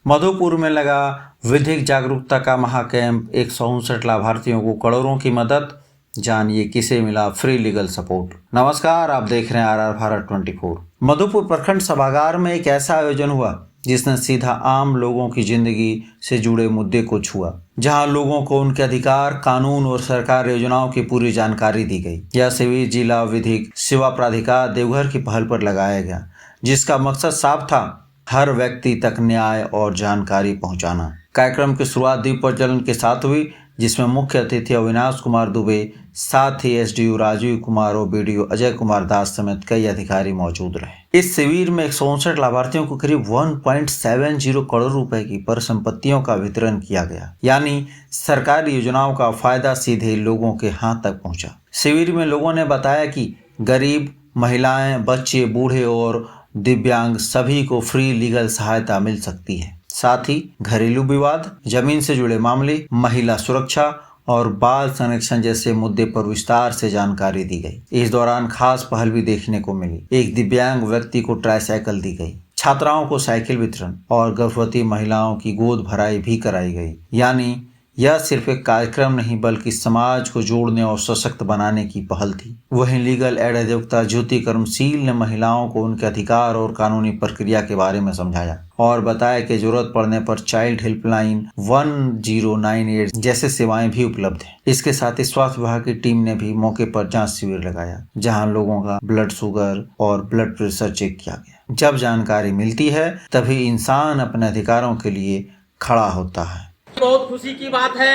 मधुपुर में लगा विधिक जागरूकता का महाकैंप, 159 लाभार्थियों को करोड़ों की मदद। जानिए किसे मिला फ्री लीगल सपोर्ट। नमस्कार, आप देख रहे हैं RR भारत 24। मधुपुर प्रखंड सभागार में एक ऐसा आयोजन हुआ जिसने सीधा आम लोगों की जिंदगी से जुड़े मुद्दे को छुआ, जहां लोगों को उनके अधिकार, कानून और सरकार योजनाओं की पूरी जानकारी दी गई। यह शिविर जिला विधिक सेवा प्राधिकार देवघर की पहल पर लगाया गया, जिसका मकसद साफ था, हर व्यक्ति तक न्याय और जानकारी पहुंचाना। कार्यक्रम की शुरुआत दीप प्रज्वलन के साथ हुई, जिसमें मुख्य अतिथि अविनाश कुमार दुबे, साथ ही SDO राजीव कुमार और BDO अजय कुमार दास समेत कई अधिकारी मौजूद रहे। इस शिविर में 159 लाभार्थियों को करीब 1.70 करोड़ रुपए की परिसंपत्तियों का वितरण किया गया, यानी सरकारी योजनाओं का फायदा सीधे लोगों के हाथ तक पहुंचा। शिविर में लोगों ने बताया कि गरीब, महिलाएं, बच्चे, बूढ़े और दिव्यांग सभी को फ्री लीगल सहायता मिल सकती है। साथ ही घरेलू विवाद, जमीन से जुड़े मामले, महिला सुरक्षा और बाल संरक्षण जैसे मुद्दे पर विस्तार से जानकारी दी गई। इस दौरान खास पहल भी देखने को मिली। एक दिव्यांग व्यक्ति को ट्राईसाइकिल दी गई, छात्राओं को साइकिल वितरण और गर्भवती महिलाओं की गोद भराई भी कराई गई। यानी यह सिर्फ एक कार्यक्रम नहीं बल्कि समाज को जोड़ने और सशक्त बनाने की पहल थी। वहीं लीगल एड अधिवक्ता ज्योति कर्मशील ने महिलाओं को उनके अधिकार और कानूनी प्रक्रिया के बारे में समझाया और बताया कि जरूरत पड़ने पर चाइल्ड हेल्पलाइन 1098 जैसे सेवाएं भी उपलब्ध हैं। इसके साथ ही स्वास्थ्य विभाग की टीम ने भी मौके पर जांच शिविर लगाया, जहां लोगों का ब्लड शुगर और ब्लड प्रेशर चेक किया गया। जब जानकारी मिलती है तभी इंसान अपने अधिकारों के लिए खड़ा होता है। बहुत खुशी की बात है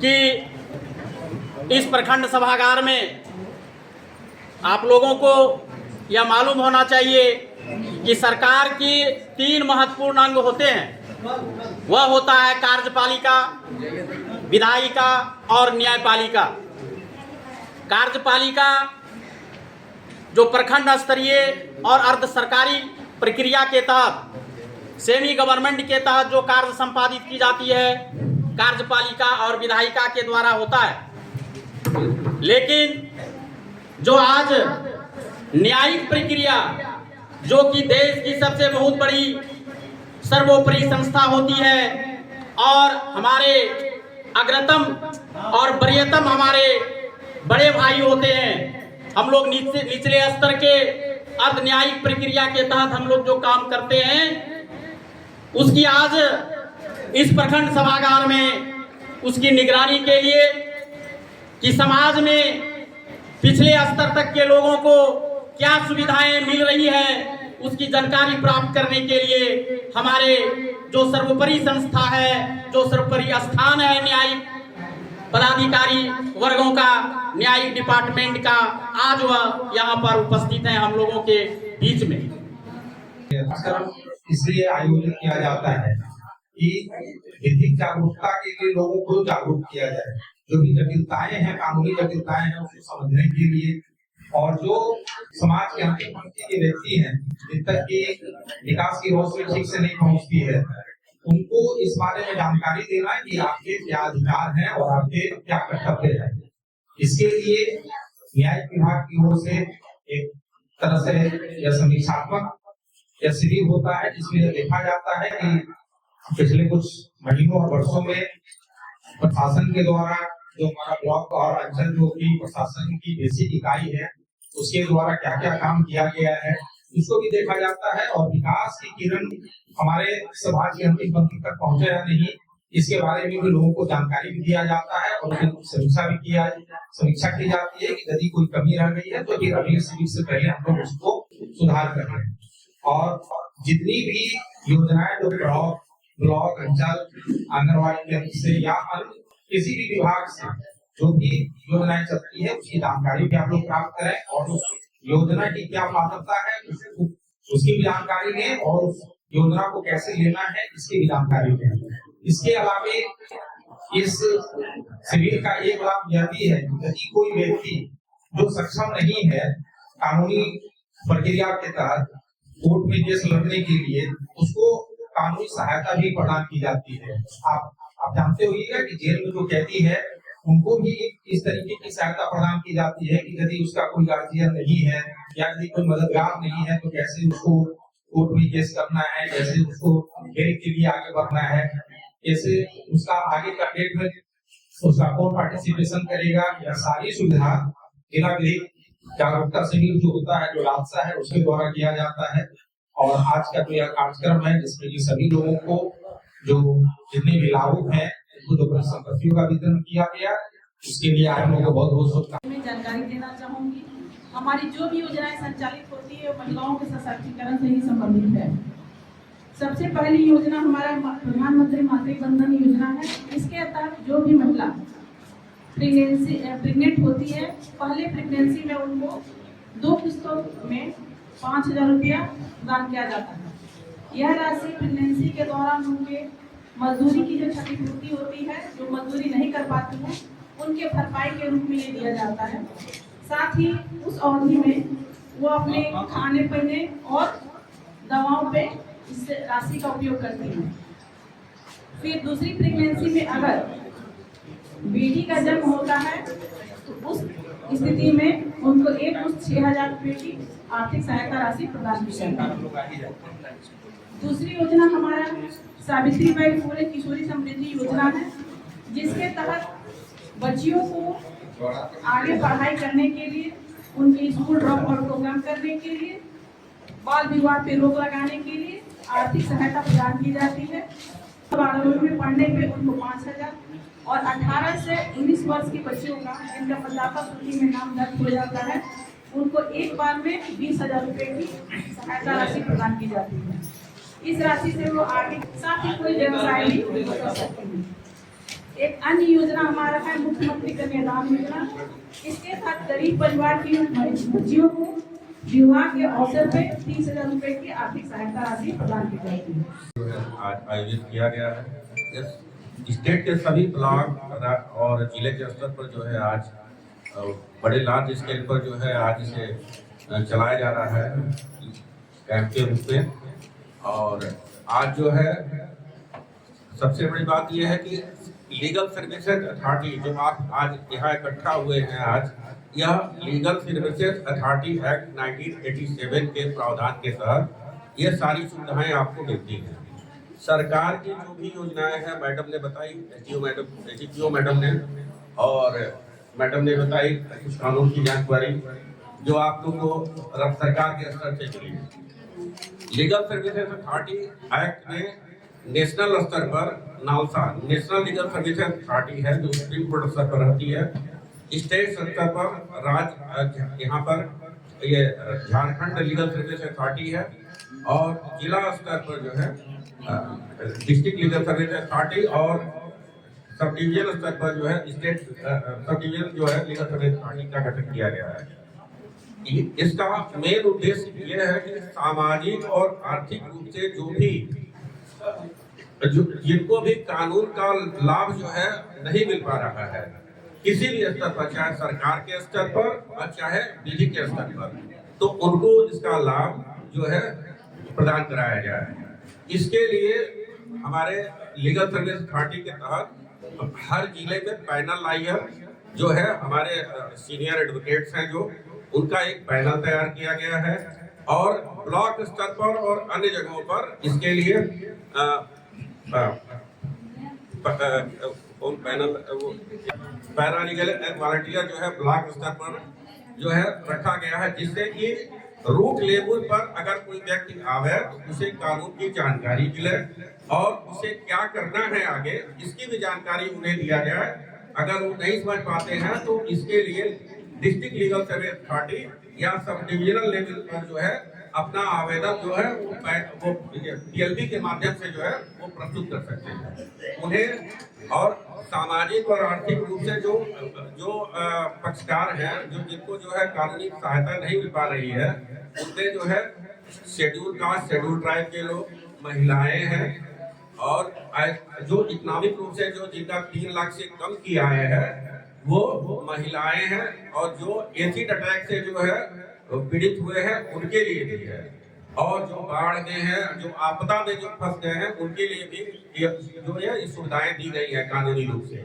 कि इस प्रखंड सभागार में आप लोगों को यह मालूम होना चाहिए कि सरकार की 3 महत्वपूर्ण अंग होते हैं। वह होता है कार्यपालिका, विधायिका और न्यायपालिका। कार्यपालिका जो प्रखंड स्तरीय और अर्ध सरकारी प्रक्रिया के तहत, सेमी गवर्नमेंट के तहत जो कार्य संपादित की जाती है, कार्यपालिका और विधायिका के द्वारा होता है। लेकिन जो आज न्यायिक प्रक्रिया, जो कि देश की सबसे बहुत बड़ी सर्वोपरि संस्था होती है और हमारे अग्रतम और वरीयतम हमारे बड़े भाई होते हैं, हम लोग निचले स्तर के अर्ध न्यायिक प्रक्रिया के तहत हम लोग जो काम करते हैं, उसकी आज इस प्रखंड सभागार में उसकी निगरानी के लिए कि समाज में पिछले स्तर तक के लोगों को क्या सुविधाएं मिल रही है, उसकी जानकारी प्राप्त करने के लिए हमारे जो सर्वोपरि संस्था है, जो सर्वोपरि स्थान है न्यायिक पदाधिकारी वर्गों का, न्यायिक डिपार्टमेंट का, आज वह यहाँ पर उपस्थित है हम लोगों के बीच में। इसलिए आयोजित किया जाता है कि विधिक जागरूकता के लिए लोगों को जागरूक किया जाए। जो भी जटिलताएं हैं, कानूनी जटिलताएं हैं, उसको समझने के लिए, और जो समाज के अंतिम पंक्ति के व्यक्ति हैं, जिन तक की विकास की रोशनी ठीक से नहीं पहुंचती है, उनको इस बारे में जानकारी देना है कि आपके क्या अधिकार हैं और आपके क्या कर्तव्य हैं। इसके लिए न्यायिक विभाग की ओर से एक तरह से यह समीक्षात्मक यह शिविर होता है, जिसमें यह देखा जाता है कि पिछले कुछ महीनों और वर्षों में प्रशासन के द्वारा जो हमारा ब्लॉक और अंचल जो की प्रशासन की बेसिक इकाई है, उसके द्वारा क्या क्या काम किया गया है, उसको भी देखा जाता है। और विकास की किरण हमारे समाज के अंतिम पंक्ति तक पहुंचे या नहीं, इसके बारे में भी लोगों को जानकारी भी दिया जाता है और समीक्षा की जाती है कि यदि कोई कमी रह गई है तो फिर अगले शिविर से पहले हम लोग उसको सुधार कर रहे हैं। और जितनी भी योजनाएं जो ब्लॉक, अंचल, आंगनबाड़ी केंद्र से या किसी भी विभाग से जो भी योजनाएं चलती है, उसकी जानकारी भी आप लोग प्राप्त करें और उस योजना की क्या पात्रता है उसकी भी जानकारी लें और उस योजना को कैसे लेना है इसकी भी जानकारी लें। इसके अलावा इस शिविर का एक लाभ यह भी है कि यदि कोई व्यक्ति जो सक्षम नहीं है कानूनी प्रक्रिया के तहत कोर्ट में केस लड़ने के लिए, उसको कानूनी सहायता भी प्रदान की जाती है। आप जानते होइएगा कि जेल में जो कैदी है उनको भी इस तरीके की सहायता प्रदान की जाती है कि यदि उसका कोई गार्जियन नहीं है या यदि कोई मददगार नहीं है तो कैसे उसको कोर्ट में केस करना है, कैसे उसको हेल्प के लिए आगे बढ़ना है, कैसे उसका आगे का डेट में उसका कौन पार्टिसिपेशन करेगा, यह सारी सुविधा जिला विधिक जागरूकता शिविर जो होता है, जो रास्ता है, उसके द्वारा किया जाता है। और आज का जो यह कार्यक्रम है जिसमें कि सभी लोगों को जो जितने भी लाभुक हैं उनको संपत्तियों का वितरण किया गया, उसके लिए आप लोगों को बहुत बहुत शुभकामनाएं। मैं जानकारी देना चाहूंगी। हमारी जो भी योजनाएं संचालित होती है महिलाओं के सशक्तिकरण से ही संबंधित है। सबसे पहली योजना हमारा प्रधानमंत्री मातृ वंदन योजना है। इसके तहत जो भी महिला प्रेग्नेंट होती है, पहले प्रेगनेंसी में उनको 2 किस्तों में 5,000 रुपया प्रदान किया जाता है। यह राशि प्रेगनेंसी के दौरान उनके मजदूरी की जो क्षतिपूर्ति होती है, जो मजदूरी नहीं कर पाती है, उनके भरपाई के रूप में ये दिया जाता है। साथ ही उस अवधि में वो अपने खाने पीने और दवाओं पे इस राशि का उपयोग करती हैं। फिर दूसरी प्रेगनेंसी में अगर बेटी का जन्म होता है तो उस स्थिति में उनको एक मुश्त 6,000 रुपये की आर्थिक सहायता राशि प्रदान की जाती है। दूसरी योजना हमारा सावित्रीबाई फुले किशोरी समृद्धि योजना है, जिसके तहत बच्चियों को आगे पढ़ाई करने के लिए, उनके स्कूल ड्रॉप आउट प्रोग्राम करने के लिए, बाल विवाह पे रोक लगाने के लिए आर्थिक सहायता प्रदान की जाती है। 12वीं में पढ़ने पे उनको 5,000 और 18 से 19 वर्ष की बच्चियों का जिनका मतदाता सूची में नाम दर्ज हो जाता है, उनको एक बार में 20,000 रुपये की सहायता राशि प्रदान की जाती है। इस राशि से वो आगे साथ ही कोई व्यवसाय भी कर सकते हैं। एक अन्य योजना हमारा है मुख्यमंत्री कन्यादान योजना। इसके तहत गरीब परिवार की बच्चियों को विवाह के अवसर पे 30,000 रुपये की आर्थिक सहायता राशि प्रदान की जाती है। आज आयोजित किया गया है। इस स्टेट के सभी ब्लॉक और जिले के स्तर पर जो है आज बड़े लार्ज स्केल पर जो है आज इसे चलाया जा रहा है कैंप के रूप में। और आज जो है सबसे बड़ी बात यह है कि लीगल सर्विसेज अथॉरिटी जो आप आज यहाँ इकट्ठा हुए हैं, आज यह लीगल सर्विसेज अथॉरिटी एक्ट 1987 के प्रावधान के तहत ये सारी सुविधाएं आपको मिलती हैं। सरकार की जो भी योजनाएं हैं मैडम ने बताई, एसडीपीओ मैडम ने, और मैडम ने बताई कुछ कानून की जानकारी जो आप लोगों को सरकार के स्तर से मिली। लीगल सर्विसेज अथॉरिटी एक्ट में नेशनल स्तर पर NALSA national legal services authority है जो सुप्रीम कोर्ट स्तर पर रहती है। स्टेट स्तर पर राज्य यहाँ पर ये झारखंड लीगल सर्विस अथॉरिटी है, और जिला स्तर पर जो है डिस्ट्रिक्ट लीगल सर्विस अथॉरिटी, और सब डिवीजन स्तर पर जो है स्टेट सब डिवीजन जो है लीगल सर्विस अथॉरिटी का गठन किया गया है। इसका मेन उद्देश्य यह है कि सामाजिक और आर्थिक रूप से जो भी जिनको भी कानून का लाभ जो है नहीं मिल पा रहा है किसी भी स्तर पर, चाहे सरकार के स्तर पर और चाहे विधि के स्तर पर, तो उनको इसका लाभ जो है प्रदान कराया जाए। इसके लिए हमारे लीगल सर्विस अथॉरिटी के तहत हर जिले में पैनल लॉयर जो है हमारे सीनियर एडवोकेट्स हैं जो उनका एक पैनल तैयार किया गया है, और ब्लॉक स्तर पर और अन्य जगहों पर इसके लिए पैनल पैरालीगल वॉलंटियर जो है ब्लॉक स्तर पर जो है रखा गया है, जिससे कि रूट लेवल पर अगर कोई व्यक्ति आवे तो उसे कानून की जानकारी मिले और उसे क्या करना है आगे इसकी भी जानकारी उन्हें दिया जाए। अगर वो नहीं समझ पाते हैं तो इसके लिए डिस्ट्रिक्ट लीगल सर्विस अथॉरिटी या सब डिविजनल लेवल पर जो है अपना आवेदन जो है वो पीएलबी के माध्यम से जो है वो प्रस्तुत कर सकते हैं उन्हें। और सामाजिक और आर्थिक रूप से जो पक्षकार हैं जो जिनको जो है कानूनी सहायता नहीं मिल पा रही है, उनमें जो है शेड्यूल कास्ट शेड्यूल ट्राइब के लोग, महिलाएं हैं, और जो इकोनॉमिक रूप से जो जिनका 3 लाख से कम की आय है वो महिलाएं हैं, और जो एसिड अटैक से जो है पीड़ित हुए हैं उनके लिए भी है, और जो बाढ़ में है, जो आपदा में जो फंस गए हैं उनके लिए भी जो है सुविधाएं दी गई है कानूनी रूप से।